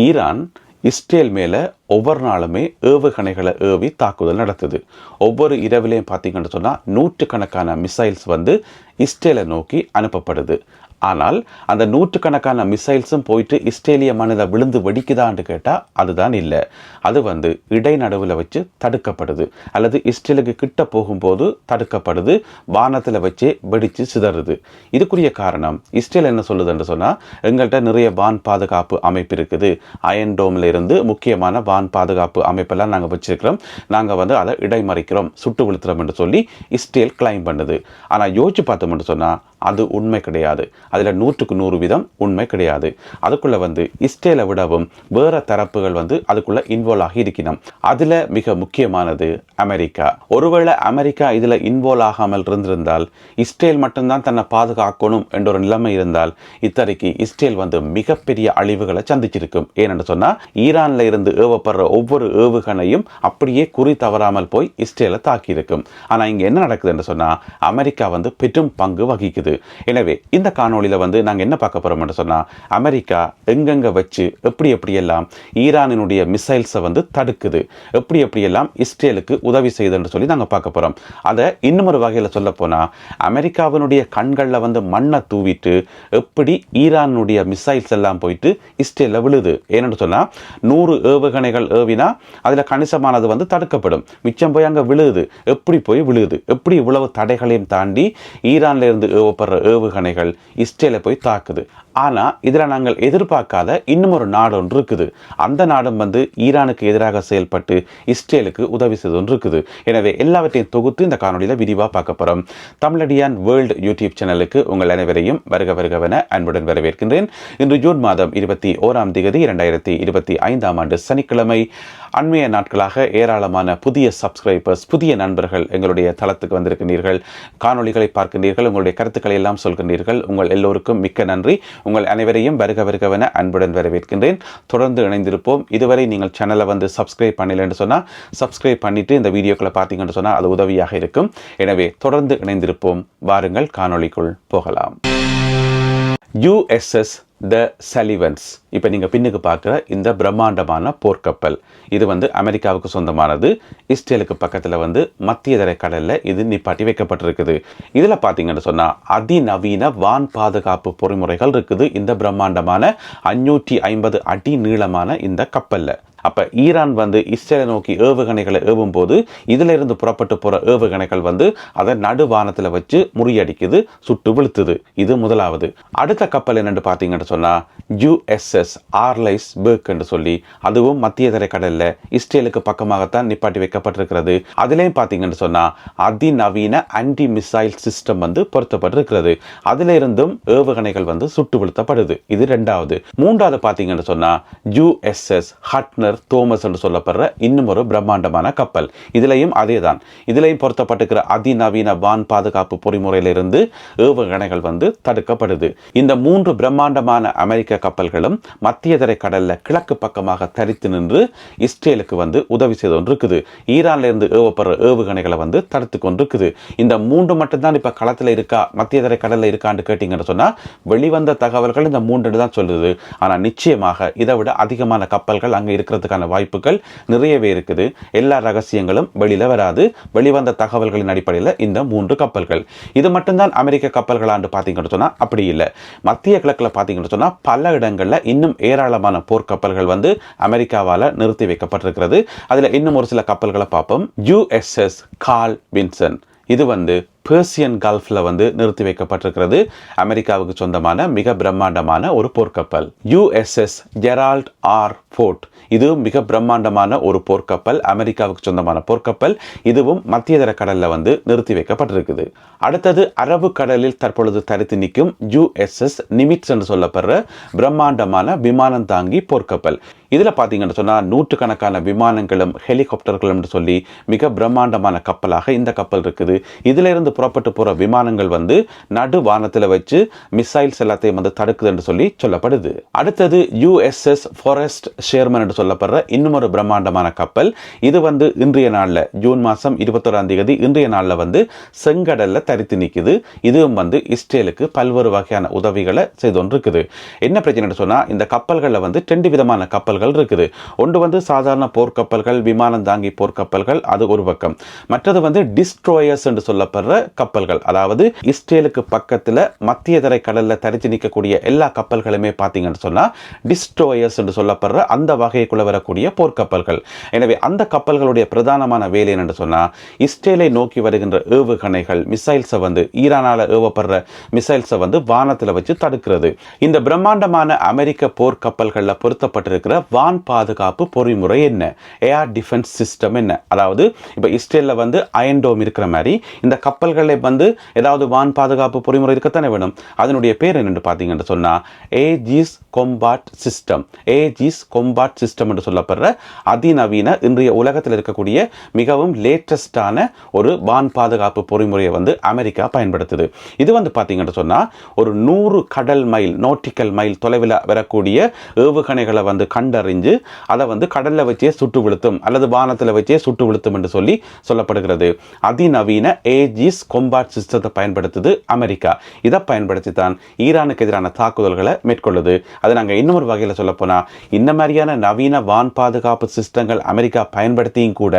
Iran Israel மேலே ஒவ்வொரு நாளுமே ஏவுகணைகளை ஏவி தாக்குதல் நடத்துது. ஒவ்வொரு இரவிலையும் பார்த்தீங்கன்னு சொன்னால் நூற்றுக்கணக்கான மிசைல்ஸ் இஸ்ரேலை நோக்கி அனுப்பப்படுது. ஆனால் அந்த நூற்றுக்கணக்கான மிசைல்ஸும் போயிட்டு இஸ்ரேலிய மண்ணில் விழுந்து வெடிக்குதான்னு கேட்டால் அதுதான் இல்லை. அது இடைநடுவில் வச்சு தடுக்கப்படுது, அல்லது இஸ்ரேலுக்கு கிட்ட போகும்போது தடுக்கப்படுது, வானத்தில் வச்சே வெடித்து சிதறுது. இதுக்குரிய காரணம் இஸ்ரேல் என்ன சொல்லுதுன்னு சொன்னால், எங்கள்கிட்ட நிறைய வான் பாதுகாப்பு அமைப்பு இருக்குது, அயன் டோமில் இருந்து முக்கியமான வான் பாதுகாப்பு அமைப்பெல்லாம் நாங்கள் வச்சிருக்கிறோம், நாங்கள் அதை இடைமறிக்கிறோம், சுட்டு விழுத்துறோம் என்று சொல்லி இஸ்ரேல் கிளைம் பண்ணுது. ஆனால் யோசிச்சு பார்த்தோம்னு சொன்னால் அது உண்மை கிடையாது. அதில் 100% உண்மை கிடையாது. அதுக்குள்ளே இஸ்ரேலை விடவும் வேறு தரப்புகள் அதுக்குள்ளே இன்வால்வ் ஆகி இருக்கணும். அதில் மிக முக்கியமானது அமெரிக்கா. ஒருவேளை அமெரிக்கா இதில் இன்வால்வ் ஆகாமல் இருந்திருந்தால், இஸ்ரேல் மட்டும்தான் தன்னை பாதுகாக்கணும் என்ற ஒரு நிலைமை இருந்தால், இத்தகைக்கு இஸ்ரேல் மிகப்பெரிய அழிவுகளை சந்திச்சிருக்கும். ஏனென்று சொன்னால், ஈரானில் இருந்து ஏவப்படுற ஒவ்வொரு ஏவுகணையும் அப்படியே குறி தவறாமல் போய் இஸ்ரேலை தாக்கியிருக்கும். ஆனால் இங்கே என்ன நடக்குதுன்னு சொன்னால், அமெரிக்கா பெரும் பங்கு வகிக்குது. எனவே இந்த காணொளியில் நாங்கள் என்ன பார்க்க போகிறோம்னு சொன்னால், அமெரிக்கா எங்கெங்கே வச்சு எப்படியெல்லாம் ஈரானினுடைய மிசைல்ஸை தடுக்குது, எப்படியெல்லாம் இஸ்ரேலுக்கு உதவி செய்யுதுன்னு சொல்லி நாங்கள் பார்க்க போகிறோம். அதை இன்னும் ஒரு வகையில் சொல்ல போனால், அமெரிக்காவினுடைய கண்களில் மண்ணை தூவிட்டு எப்படி ஈரானுடைய மிசைல்ஸ் எல்லாம் போயிட்டு இஸ்ரேலில் விழுது. ஏன்னு சொன்னால், 100 ஏவுகணைகள் ஏவினா அதில் கணிசமானது தடுக்கப்படும், மிச்சம் போய் அங்கே விழுது. எப்படி போய் விழுது, எப்படி இவ்வளவு தடைகளையும் தாண்டி ஈரான்ல இருந்து ஏவப்படுற ஏவுகணைகள் இஸ்ரேலை போய் தாக்குது. ஆனால் இதில் நாங்கள் எதிர்பார்க்காத இன்னும் ஒரு நாடு ஒன்று இருக்குது. அந்த நாடும் ஈரானுக்கு எதிராக செயல்பட்டு இஸ்ரேலுக்கு உதவி செய்து ஒன்று இருக்குது. எனவே எல்லாவற்றையும் தொகுத்து இந்த காணொலியில் விரிவாக பார்க்க போகிறோம். தமிழடியான் வேர்ல்டு யூடியூப் சேனலுக்கு உங்கள் அனைவரையும் வருகவென அன்புடன் வரவேற்கின்றேன். இன்று ஜூன் மாதம் 21ஆம் தேதி 2025ஆம் ஆண்டு சனிக்கிழமை. அண்மைய நாட்களாக ஏராளமான புதிய சப்ஸ்கிரைபர்ஸ், புதிய நண்பர்கள் எங்களுடைய தளத்துக்கு வந்திருக்கின்றீர்கள், காணொலிகளை பார்க்கின்றீர்கள், உங்களுடைய கருத்துக்களை எல்லாம் சொல்கின்றீர்கள். உங்கள் எல்லோருக்கும் மிக்க நன்றி. உங்கள் அனைவரையும் வருகவென அன்புடன் வரவேற்கின்றேன். தொடர்ந்து இணைந்திருப்போம். இதுவரை நீங்கள் சேனலை சப்ஸ்கிரைப் பண்ணல என்று சொன்னால் சப்ஸ்கிரைப் பண்ணிட்டு இந்த வீடியோக்களை பார்த்தீங்கன்னு சொன்னால் அது உதவியாக இருக்கும். எனவே தொடர்ந்து இணைந்திருப்போம். வாருங்கள் காணொளிக்குள் போகலாம். USS த சலிவன்ஸ். இப்போ நீங்கள் பின்னுக்கு பார்க்குற இந்த பிரம்மாண்டமான போர்க்கப்பல் இது அமெரிக்காவுக்கு சொந்தமானது. இஸ்ரேலுக்கு பக்கத்தில் மத்திய தரை கடலில் இது நிப்பாட்டி வைக்கப்பட்டிருக்குது. இதில் பார்த்தீங்கன்னு சொன்னால் அதிநவீன வான் பாதுகாப்பு பொறிமுறைகள் இருக்குது இந்த பிரம்மாண்டமான 550 அடி நீளமான இந்த கப்பலில். அப்போ ஈரான் இஸ்ரேலை நோக்கி ஏவுகணைகளை ஏவும் போது இதில் இருந்து புறப்பட்டு போகிற ஏவுகணைகள் அதை நடுவானத்தில் வச்சு முறியடிக்குது, சுட்டு விழுத்துது. இது முதலாவது. அடுத்த கப்பல் என்னென்று பார்த்தீங்கன்னு சொன்னால் USS ஆர்லைஸ் பெர்க் என்று சொல்லி, அதுவும் மத்திய தரை கடலில் இஸ்ரேலுக்கு பக்கமாகத்தான் நிப்பாட்டி வைக்கப்பட்டிருக்கிறது. அதுலேயும் பார்த்தீங்கன்னு சொன்னால் அதிநவீன ஆன்டி மிசைல் சிஸ்டம் பொருத்தப்பட்டிருக்கிறது. அதில் இருந்தும் ஏவுகணைகள் சுட்டு விழுத்தப்படுது. இது ரெண்டாவது. மூன்றாவது பார்த்தீங்கன்னு சொன்னால் USS ஹட்னர் தோமஸ் என்று சொல்லப்படுற இன்னும் ஒரு பிரம்மாண்டமான கப்பல். இதுலையும் அதேதான். இதுலையும் பொருத்தப்பட்டிருக்கிற அதிநவீன வான் பாதுகாப்பு பொறிமுறையிலிருந்து ஏவுகணைகள் தடுக்கப்படுது. இந்த 3 பிரம்மாண்டமான அமெரிக்க கப்பல்களும் மத்திய தரை கடல்ல கிழக்கு பக்கமாக தரித்து நின்று இஸ்ரேலுக்கு உதவி செய்து கொண்டிருக்குது. ஈரான்ல இருந்து ஏவப்படுற ஏவுகணைகளை தடுத்து கொண்டிருக்குது. இந்த 3 மட்டும்தான் இப்ப களத்தில் இருக்கா, மத்திய தரை கடல்ல இருக்கான்னு கேட்டீங்கன்னு சொன்னா, வெளிவந்த தகவல்கள் இந்த 3 தான் சொல்லுது. ஆனா நிச்சயமாக இதை விட அதிகமான கப்பல்கள் அங்க இருக்கிறதுக்கான வாய்ப்புகள் நிறையவே இருக்குது. எல்லா ரகசியங்களும் வெளியில வராது. வெளிவந்த தகவல்களின் அடிப்படையில் இந்த 3 கப்பல்கள். இது மட்டும்தான் அமெரிக்க கப்பல்களான்னு பார்த்தீங்கன்னு சொன்னா அப்படி இல்லை. மத்திய கிழக்கில் பார்த்தீங்கன்னு சொன்னா பல இடங்கள்ல இன்னும் ஏராளமான போர்க்கப்பல்கள் அமெரிக்காவால் நிறுத்தி வைக்கப்பட்டிருக்கிறது. அதுல இன்னும் ஒரு சில கப்பல்களை பார்ப்போம். USS கார்ல் வின்சன் இது பெர்சியன் கல்ஃப்ல நிறுத்தி வைக்கப்பட்டிருக்கிறது. அமெரிக்காவுக்கு சொந்தமான மிக பிரம்மாண்டமான ஒரு போர்க்கப்பல். USS ஜெரால்ட் ஆர் ஃபோர்ட் இது மிக பிரம்மாண்டமான ஒரு போர்க்கப்பல், அமெரிக்காவுக்கு சொந்தமான போர்க்கப்பல். இதுவும் மத்திய தரை கடல்ல நிறுத்தி வைக்கப்பட்டிருக்குது. அடுத்தது அரபு கடலில் தற்பொழுது தரித்து நிற்கும் USS நிமிட்ஸ் என்று சொல்லப்படுற பிரம்மாண்டமான விமானம் தாங்கி போர்க்கப்பல். இதுல பாத்தீங்கன்னு சொன்னா நூற்றுக்கணக்கான விமானங்களும் ஹெலிகாப்டர்களும் சொல்லி மிக பிரம்மாண்டமான கப்பலாக இந்த கப்பல் இருக்குது. இதுல இருந்து அங்கிருந்து புறப்பட்டு போற விமானங்கள் வந்து நடு வானத்தில் வச்சு மிசைல்ஸ் எல்லாத்தையும் வந்து தடுக்குது என்று சொல்லி சொல்லப்படுது. அடுத்தது USS ஃபாரஸ்ட் ஷேர்மன் என்று சொல்லப்படுற இன்னும் ஒரு பிரம்மாண்டமான கப்பல். இது வந்து இன்றைய நாளில் ஜூன் மாதம் 21ஆம் தேதி இன்றைய நாளில் வந்து செங்கடல்ல தரித்து நிற்குது. இதுவும் வந்து இஸ்ரேலுக்கு பல்வேறு வகையான உதவிகளை செய்து கொண்டிருக்குது. என்ன பிரச்சனை சொன்னா, இந்த கப்பல்களில் வந்து 2 விதமான கப்பல்கள் இருக்குது. ஒன்று வந்து சாதாரண போர்க்கப்பல்கள், விமானம் தாங்கி போர்க்கப்பல்கள், அது ஒரு பக்கம். மற்றது வந்து டிஸ்ட்ரோயர்ஸ் என்று சொல்லப்படுற கப்பல்கள். அதாவது இஸ்ரேலுக்கு பக்கத்தில் மத்திய தரை கடல்ல தரித்து நிற்கக்கூடிய எல்லா கப்பல்களுமே பார்த்தீங்கன்னு சொன்னா டிஸ்ட்ரோயர்ஸ் என்று சொல்லப்படுற அந்த வகைக்குள்ள வரக்கூடிய போர்க்கப்பல்கள். எனவே அந்த கப்பல்களுடைய பிரதானமான வேலை என்று சொன்னா, இஸ்ரேலை நோக்கி வருகின்ற ஏவுகணைகள் மிசைல்ஸை வந்து ஈரானால ஏவப்படுற மிசைல்ஸை வந்து வானத்தில் வச்சு தடுக்கிறது. இந்த பிரம்மாண்டமான அமெரிக்க போர்க்கப்பல்களில் பொருத்தப்பட்டிருக்கிற வான் பாதுகாப்பு பொறிமுறை என்ன, ஏர் டிஃபென்ஸ் சிஸ்டம் என்ன? அதாவது இப்போ இஸ்ரேலில் வந்து அயன்டோம் இருக்கிற மாதிரி இந்த கப்பல்களை வந்து ஏதாவது வான் பாதுகாப்பு பொறிமுறை இருக்கத்தானே வேணும். அதனுடைய பேர் என்னென்று பார்த்தீங்கன்னு சொன்னா ஏஜிஸ் கொம்பாட் சிஸ்டம். ஏஜிஸ் கொம்பாட் சிஸ்டம் என்று சொல்லப்படுற அதிநவீன இன்றைய உலகத்தில் இருக்கக்கூடிய மிகவும் லேட்டஸ்டான ஒரு வான் பாதுகாப்பு பொறிமுறையை வந்து அமெரிக்கா பயன்படுத்துது. இது வந்து பார்த்தீங்கன்னு சொன்னா ஒரு 100 கடல் மைல் நாட்டிக்கல் மைல் தொலைவில் வரக்கூடிய ஏவுகணைகளை வந்து கண்டறிஞ்சு அதை வந்து கடல்ல வச்சே சுட்டு விழுத்தும் அல்லது வானத்தில் வச்சே சுட்டு விழுத்தும் என்று சொல்லி சொல்லப்படுகிறது. அதிநவீன ஏஜிஸ் கொம்பாட் சிஸ்டத்தை பயன்படுத்துது அமெரிக்கா. இதை பயன்படுத்தி தான் ஈரானுக்கு எதிரான தாக்குதல்களை மேற்கொள்ளுது. அது நாங்கள் இன்னொரு வகையில் சொல்ல போனால், இந்த மாதிரியான நவீன வான் பாதுகாப்பு சிஸ்டங்கள் அமெரிக்கா பயன்படுத்தியும் கூட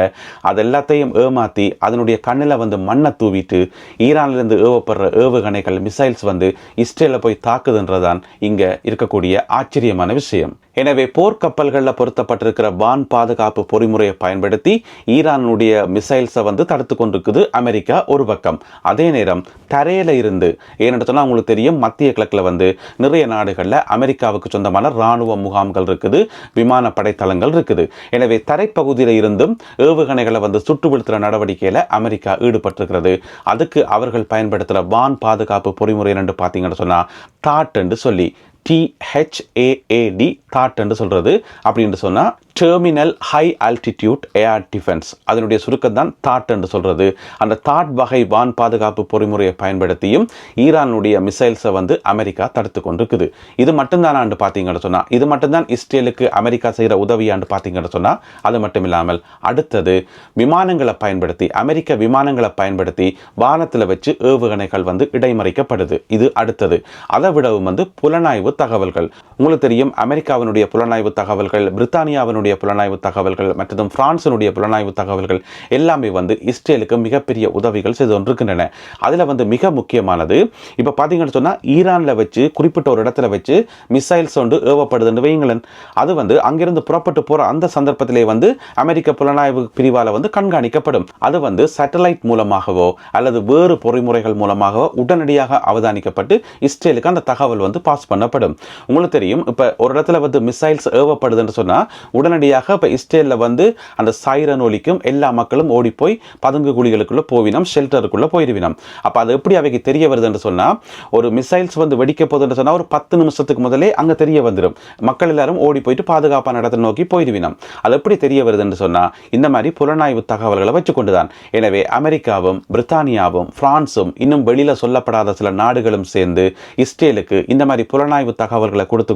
அது எல்லாத்தையும் ஏமாற்றி அதனுடைய கண்ணில் வந்து மண்ணை தூவிட்டு ஈரானிலிருந்து ஏவப்படுற ஏவுகணைகள் மிசைல்ஸ் வந்து இஸ்ரேலில் போய் தாக்குதுன்றதான் இங்கே இருக்கக்கூடிய ஆச்சரியமான விஷயம். எனவே போர்க்கப்பல்களில் பொருத்தப்பட்டிருக்கிற வான் பாதுகாப்பு பொறிமுறையை பயன்படுத்தி ஈரானுடைய மிசைல்ஸை வந்து தடுத்து கொண்டிருக்குது அமெரிக்கா ஒரு பக்கம். அதே நேரம் தரையில இருந்து, ஏன்னு சொன்னால் உங்களுக்கு தெரியும், மத்திய கிழக்கில் வந்து நிறைய நாடுகளில் அமெரிக்காவுக்கு சொந்தமான இராணுவ முகாம்கள் இருக்குது, விமானப்படை தளங்கள் இருக்குது. எனவே தரைப்பகுதியில் இருந்தும் ஏவுகணைகளை வந்து சுட்டு வீழ்த்துற நடவடிக்கையில் அமெரிக்கா ஈடுபட்டிருக்கிறது. அதுக்கு அவர்கள் பயன்படுத்துகிற வான் பாதுகாப்பு பொறிமுறை என்று பார்த்தீங்கன்னு சொன்னால் தாட் என்று சொல்லி THAAD தாட் என்று சொல்றது. அப்படின்னு சொன்னால் terminal high altitude air defence, அதனுடைய சுருக்கம் தான் தாட் என்று சொல்றது. அந்த தாட் வகை வான் பாதுகாப்பு பொறிமுறையை பயன்படுத்தியும் ஈரானுடைய மிசைல்ஸை வந்து அமெரிக்கா தடுத்து கொண்டிருக்குது. இது மட்டும்தான் பார்த்தீங்கன்னு சொன்னால், இது மட்டும்தான் இஸ்ரேலுக்கு அமெரிக்கா செய்கிற உதவியாண்டு பார்த்தீங்கன்னு சொன்னால், அது மட்டும் இல்லாமல் அடுத்தது விமானங்களை பயன்படுத்தி, அமெரிக்க விமானங்களை பயன்படுத்தி வானத்தில் வச்சு ஏவுகணைகள் வந்து இடைமறிக்கப்படுது. இது அடுத்தது. அதை விடவும் வந்து புலனாய்வு தகவல்கள். உங்களுக்கு தெரியும், அமெரிக்காவினுடைய புலனாய்வு தகவல்கள், பிரித்தானியாவினுடைய புலனாய்வு தகவல்கள் மற்றும் பிரான்சினுடைய புலனாய்வு தகவல்கள் எல்லாமே வந்து இஸ்ரேலுக்கு மிகப்பெரிய உதவிகள் செய்து கொண்டிருக்கின்றன. அதில் வந்து மிக முக்கியமானது, இப்போ பார்த்தீங்கன்னு சொன்னால் ஈரானில் வச்சு குறிப்பிட்ட ஒரு இடத்துல வச்சு மிசைல்ஸ் வந்து ஏவப்படுதுன்னு வைங்களேன். அது வந்து அங்கிருந்து புறப்பட்டு போகிற அந்த சந்தர்ப்பத்திலே வந்து அமெரிக்க புலனாய்வு பிரிவால் வந்து கண்காணிக்கப்படும். அது வந்து சேட்டலைட் மூலமாகவோ அல்லது வேறு பொறிமுறைகள் மூலமாகவோ உடனடியாக அவதானிக்கப்பட்டு இஸ்ரேலுக்கு அந்த தகவல் வந்து பாஸ் பண்ணப்படும். உங்களுக்கு தெரியும், இப்போ ஒரு இடத்துல வந்து மிசைல்ஸ் ஏவப்படுதுன்னு சொன்னால் உடனடியாக இப்போ இஸ்ரேலில் வந்து அந்த சைரன் ஒலிக்கும், எல்லா மக்களும் ஓடி போய் பதுங்கு குழிகளுக்குள்ள போவினம், ஷெல்டருக்குள்ள போயிருவினம். அப்போ அது எப்படி அவைக்கு தெரிய வருதுன்னு சொன்னால், ஒரு மிசைல்ஸ் வந்து வெடிக்க போகுதுன்னு சொன்னால் ஒரு 10 நிமிஷத்துக்கு முதலே அங்கே தெரிய வந்துடும். மக்கள் எல்லாரும் ஓடி போயிட்டு பாதுகாப்பான இடத்தை நோக்கி போயிருவினம். அது எப்படி தெரிய வருதுன்னு சொன்னால், இந்த மாதிரி புலனாய்வு தகவல்களை வச்சுக்கொண்டுதான். எனவே அமெரிக்காவும் பிரித்தானியாவும் பிரான்சும் இன்னும் வெளியில் சொல்லப்படாத சில நாடுகளும் சேர்ந்து இஸ்ரேலுக்கு இந்த மாதிரி புலனாய்வு தகவல்களை கொடுத்து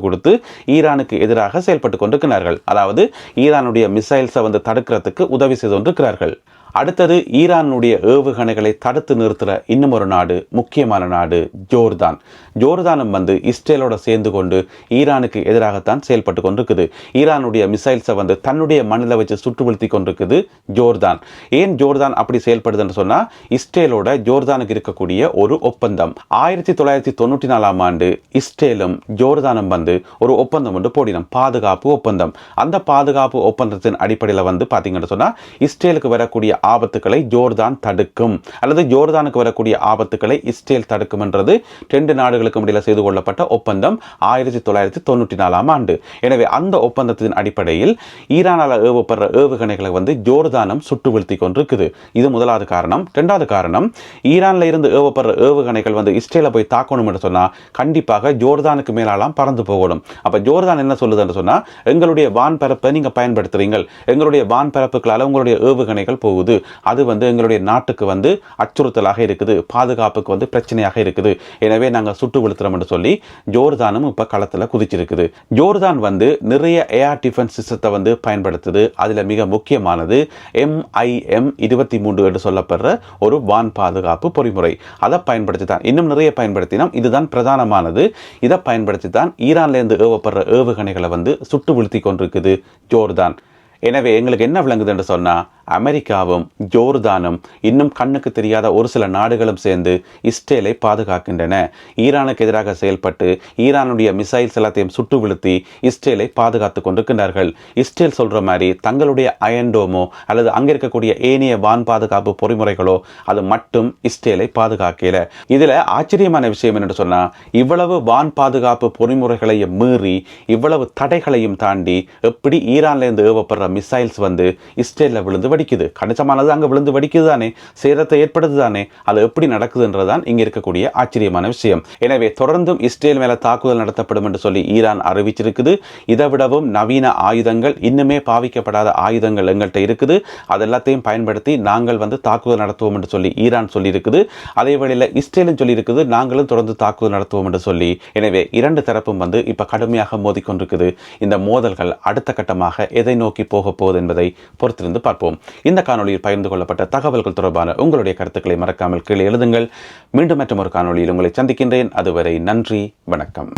ஈரானுக்கு எதிராக செயல்பட்டு கொண்டிருக்கிறார்கள். அதாவது ஈரானுடைய மிசைல்ஸை வந்து தடுக்கிறதுக்கு உதவி செய்து கொண்டிருக்கிறார்கள். அடுத்தது ஈரானுடைய ஏவுகணைகளை தடுத்து நிறுத்துகிற இன்னும் ஒரு நாடு, முக்கியமான நாடு ஜோர்தான். ஜோர்தானும் வந்து இஸ்ரேலோட சேர்ந்து கொண்டு ஈரானுக்கு எதிராகத்தான் செயல்பட்டு கொண்டிருக்குது. ஈரானுடைய மிசைல்ஸை வந்து தன்னுடைய மண்ணில் வச்சு சுட்டு வீழ்த்தி கொண்டிருக்குது ஜோர்தான். ஏன் ஜோர்தான் அப்படி செயல்படுதுன்னு சொன்னால், இஸ்ரேலோட ஜோர்தானுக்கு இருக்கக்கூடிய ஒரு ஒப்பந்தம் 1994ஆம் ஆண்டு இஸ்ரேலும் ஜோர்தானும் வந்து ஒரு ஒப்பந்தம் ஒன்று போடினோம், பாதுகாப்பு ஒப்பந்தம். அந்த பாதுகாப்பு ஒப்பந்தத்தின் அடிப்படையில் வந்து பார்த்தீங்கன்னு சொன்னால், இஸ்ரேலுக்கு வரக்கூடிய ஆபத்துக்களை ஜோர்தான் தடுக்கும் அல்லது ஜோர்தானுக்கு வரக்கூடிய ஆபத்துக்களை இஸ்ரேல் தடுக்கும் என்றது 2 நாடுகளுக்கும் இடையில் செய்து கொள்ளப்பட்ட ஒப்பந்தம் 1994ஆம் ஆண்டு. எனவே அந்த ஒப்பந்தத்தின் அடிப்படையில் ஈரானால் ஏவப்படுற ஏவுகணைகளை வந்து ஜோர்தானும் சுட்டு வீழ்த்தி கொண்டிருக்குது. இது முதலாவது காரணம். 2வது காரணம், ஈரானில் இருந்து ஏவப்படுற ஏவுகணைகள் வந்து இஸ்ரேலை போய் தாக்கணும் என்று சொன்னால் கண்டிப்பாக ஜோர்தானுக்கு கிலோமீட்டருக்கு மேலாலாம் பறந்து போகணும். அப்போ ஜோர்தான் என்ன சொல்லுதுன்னு சொன்னால், எங்களுடைய வான்பரப்பை நீங்கள் பயன்படுத்துகிறீங்கள், எங்களுடைய வான்பரப்புகளால் உங்களுடைய ஏவுகணைகள் போகுது, அது எங்களுடைய நாட்டுக்கு அச்சுறுத்தலாக இருக்குது, பாதுகாப்புக்கு பிரச்சனையாக இருக்குது, எனவே நாங்கள் சுட்டு விழுத்துறோம் என்று சொல்லி ஜோர்தானும் இப்போ களத்தில் குதிச்சிருக்குது. ஜோர்தான் நிறைய ஏர் டிஃபென்ஸ் சிஸ்டத்தை பயன்படுத்துது. அதில் மிக முக்கியமானது MIM-23 என்று சொல்லப்படுற ஒரு வான் பாதுகாப்பு பொறிமுறை. அதை பயன்படுத்தி தான், இன்னும் நிறைய பயன்படுத்தினோம், இதுதான் பிரதானமானது. இதை பயன்படுத்தி தான் ஈரான்லேருந்து ஏவப்படுற ஏவுகணைகளை சுட்டு வீழ்த்தி கொண்டிருக்குது ஜோர்தான். எனவே எங்களுக்கு என்ன விளங்குது என்று சொன்னால், அமெரிக்காவும் ஜோர்தானும் இன்னும் கண்ணுக்கு தெரியாத ஒரு சில நாடுகளும் சேர்ந்து இஸ்ரேலை பாதுகாக்கின்றன. ஈரானுக்கு எதிராக செயல்பட்டு ஈரானுடைய மிசைல்ஸ் எல்லாத்தையும் சுட்டு வீழ்த்தி இஸ்ரேலை பாதுகாத்து கொண்டிருக்கின்றார்கள். இஸ்ரேல் சொல்கிற மாதிரி தங்களுடைய அயன்டோமோ அல்லது அங்கே இருக்கக்கூடிய ஏனைய வான் பாதுகாப்பு பொறிமுறைகளோ அது மட்டும் இஸ்ரேலை பாதுகாக்கல. இதில் ஆச்சரியமான விஷயம் என்னென்னு சொன்னால், இவ்வளவு வான் பாதுகாப்பு பொறிமுறைகளையும் மீறி இவ்வளவு தடைகளையும் தாண்டி எப்படி ஈரான்லேருந்து ஏவப்படுற மிசைல்ஸ் இஸ்ரேலில் விழுந்து வடிக்குது. கணிசமானது அங்கே விழுந்து வடிக்குது தானே, சேதத்தை ஏற்படுது தானே, அது எப்படி நடக்குதுன்றதான் இங்கே இருக்கக்கூடிய ஆச்சரியமான விஷயம். எனவே தொடர்ந்தும் இஸ்ரேல் மேலே தாக்குதல் நடத்தப்படும் என்று சொல்லி ஈரான் அறிவிச்சிருக்குது. இதை விடவும் நவீன ஆயுதங்கள், இன்னுமே பாவிக்கப்படாத ஆயுதங்கள் எங்கள்கிட்ட இருக்குது, அதெல்லாத்தையும் பயன்படுத்தி நாங்கள் தாக்குதல் நடத்துவோம் என்று சொல்லி ஈரான் சொல்லியிருக்குது. அதே வேளையில் இஸ்ரேலும் சொல்லியிருக்குது, நாங்களும் தொடர்ந்து தாக்குதல் நடத்துவோம் என்று சொல்லி. எனவே இரண்டு தரப்பும் இப்போ கடுமையாக மோதிக்கொண்டிருக்குது. இந்த மோதல்கள் அடுத்த கட்டமாக எதை நோக்கி போக போகுது என்பதை பொறுத்திருந்து பார்ப்போம். இந்த காணொலியில் பகிர்ந்து கொள்ளப்பட்ட தகவல்கள் தொடர்பான உங்களுடைய கருத்துக்களை மறக்காமல் கீழே எழுதுங்கள். மீண்டும் மற்றொரு காணொலியில் உங்களை சந்திக்கின்றேன். அதுவரை நன்றி, வணக்கம்.